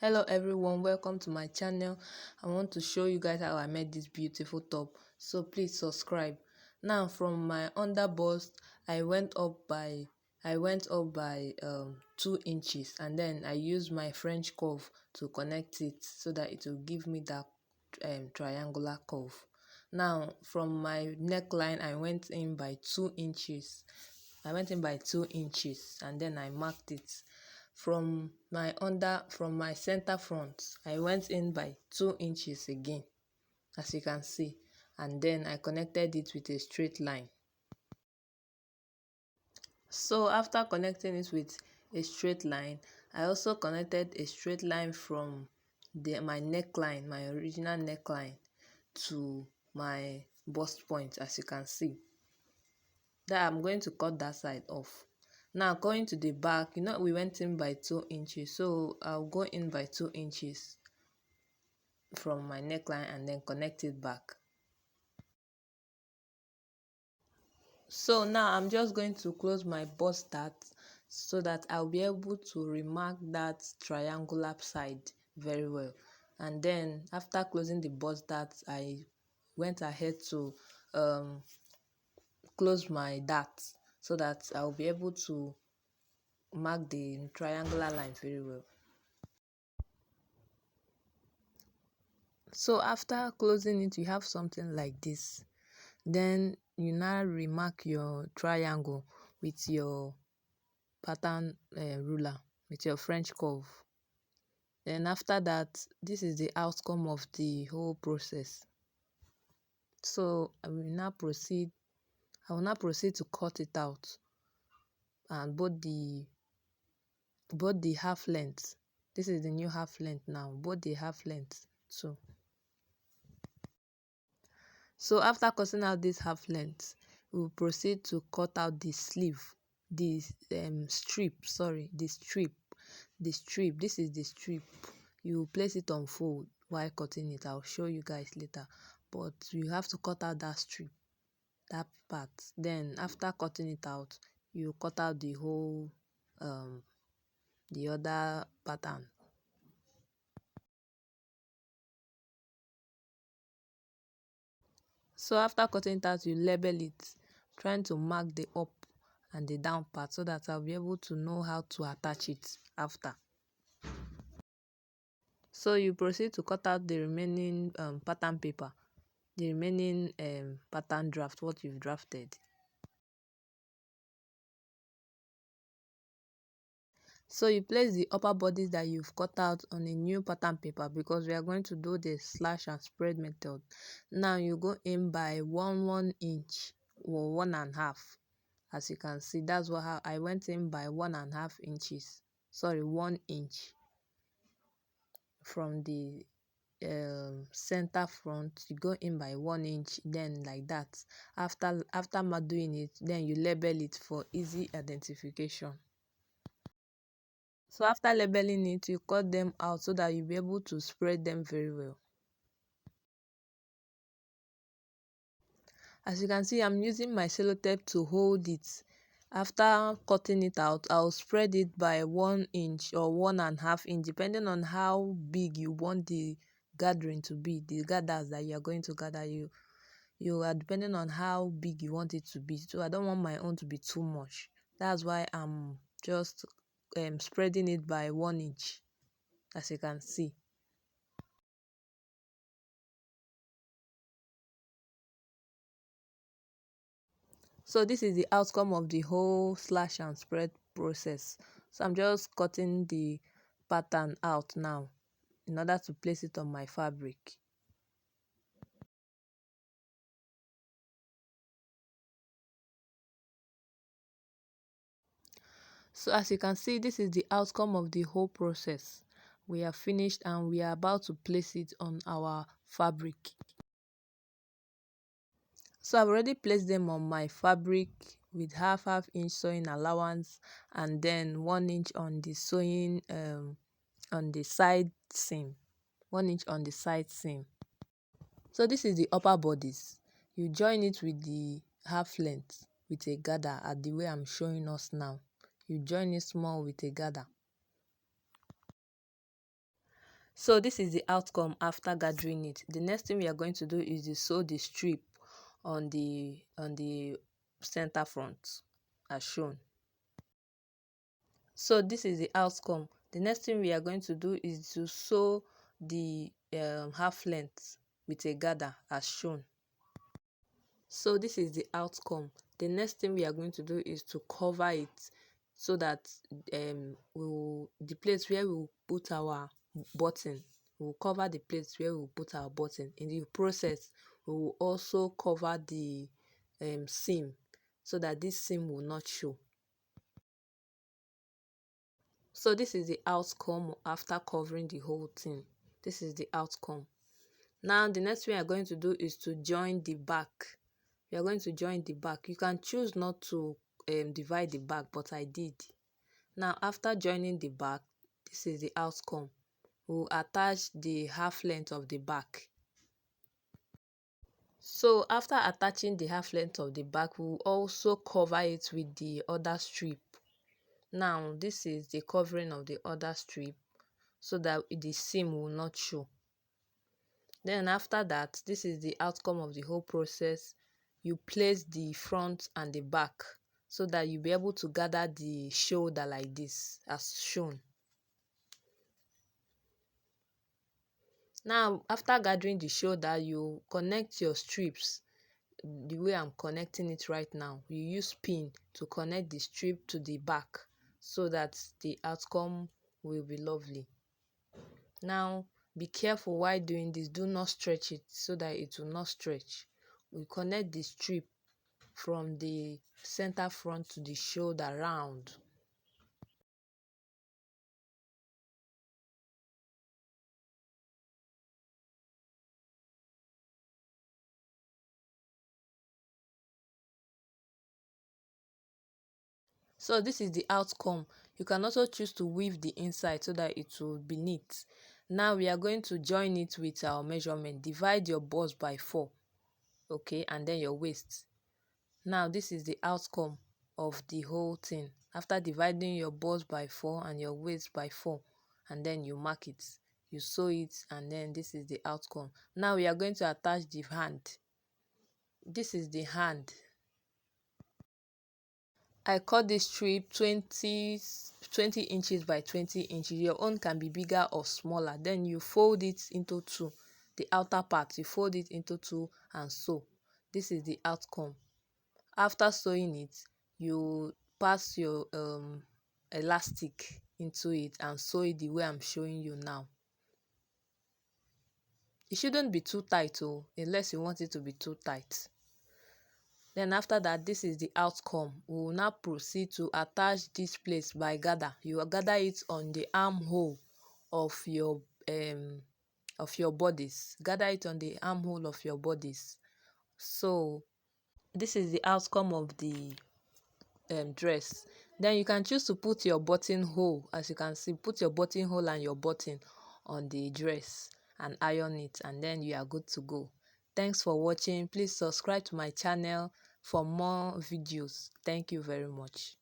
Hello everyone, welcome to my channel. I want to show you guys how I made this beautiful top, so please subscribe. Now from my underbust, I went up by 2 inches, and then I used my French curve to connect it so that it will give me that triangular curve. Now from my neckline, I went in by 2 inches. And then I marked it. From my center front, I went in by 2 inches again, as you can see, and then I connected it with a straight line. So after connecting it with a straight line, I also connected a straight line from my neckline, my original neckline, to my bust point, as you can see. That I'm going to cut that side off. Now going to the back, we went in by 2 inches, so I'll go in by 2 inches from my neckline and then connect it back. So now I'm just going to close my bust dart so that I'll be able to remark that triangular side very well. And then after closing the bust dart, I went ahead to close my dart so that I'll be able to mark the triangular line very well. So after closing it, you have something like this. Then you now remark your triangle with your pattern ruler, with your French curve. Then after that, this is the outcome of the whole process. So I will now proceed to cut it out, and both the half length. This is the new half length now, both the half length too. So after cutting out this half length, we will proceed to cut out the sleeve, the strip. This is the strip. You will place it on fold while cutting it. I'll show you guys later, but you have to cut out that strip, that part. Then after cutting it out, you cut out the whole the other pattern. So after cutting it out, you label it, trying to mark the up and the down part so that I'll be able to know how to attach it after. So you proceed to cut out the remaining pattern paper, the remaining pattern draft, what you've drafted. So you place the upper bodies that you've cut out on a new pattern paper, because we are going to do the slash and spread method. Now you go in by 1 inch or 1.5. As you can see, that's how I went in by 1.5 inches. 1 inch from the center front. You go in by 1 inch, then like that. After doing it, then you label it for easy identification. So after labeling it, you cut them out so that you'll be able to spread them very well. As you can see, I'm using my sellotape to hold it. After cutting it out, I'll spread it by 1 inch or 1.5 inch, depending on how big you want the gathering to be. The gathers that you are going to gather, you are depending on how big you want it to be. So I don't want my own to be too much. That's why I'm just spreading it by 1 inch, as you can see. So this is the outcome of the whole slash and spread process. So I'm just cutting the pattern out now in order to place it on my fabric. So as you can see, this is the outcome of the whole process. We are finished and we are about to place it on our fabric. So I've already placed them on my fabric with half inch sewing allowance, and then 1 inch on the sewing on the side seam, 1 inch on the side seam. So this is the upper bodies. You join it with the half length with a gather at the way I'm showing us now. You join it small with a gather. So this is the outcome after gathering it. The next thing we are going to do is to sew the strip on the center front as shown. So this is the outcome. The next thing we are going to do is to sew the half length with a gather as shown. So this is the outcome. The next thing we are going to do is to cover it so that the place where we will put our button, we will cover the place where we will put our button. In the process, we will also cover the seam so that this seam will not show. So this is the outcome after covering the whole thing. This is the outcome. Now the next thing we are going to do is to join the back. We are going to join the back. You can choose not to divide the back, but I did. Now after joining the back, this is the outcome. We'll attach the half length of the back. So after attaching the half length of the back, we'll also cover it with the other strip. Now this is the covering of the other strip so that the seam will not show. Then after that, this is the outcome of the whole process. You place the front and the back so that you'll be able to gather the shoulder like this as shown. Now after gathering the shoulder, you connect your strips the way I'm connecting it right now. You use pin to connect the strip to the back so that the outcome will be lovely. Now be careful while doing this. Do not stretch it so that it will not stretch. We connect the strip from the center front to the shoulder round. So this is the outcome. You can also choose to weave the inside so that it will be neat. Now we are going to join it with our measurement. Divide your bust by 4, okay, and then your waist. Now this is the outcome of the whole thing. After dividing your bust by 4 and your waist by 4, and then you mark it, you sew it, and then this is the outcome. Now we are going to attach the hand. This is the hand. I cut this strip 20 inches by 20 inches. Your own can be bigger or smaller. Then you fold it into 2. The outer part, you fold it into 2 and sew. This is the outcome. After sewing it, you pass your elastic into it and sew it the way I'm showing you now. It shouldn't be too tight unless you want it to be too tight. Then after that, this is the outcome. We will now proceed to attach this place by gather. You will gather it on the armhole of your bodies. Gather it on the armhole of your bodies. So this is the outcome of the dress. Then you can choose to put your buttonhole. As you can see, put your buttonhole and your button on the dress and iron it, and then you are good to go. Thanks for watching. Please subscribe to my channel for more videos. Thank you very much.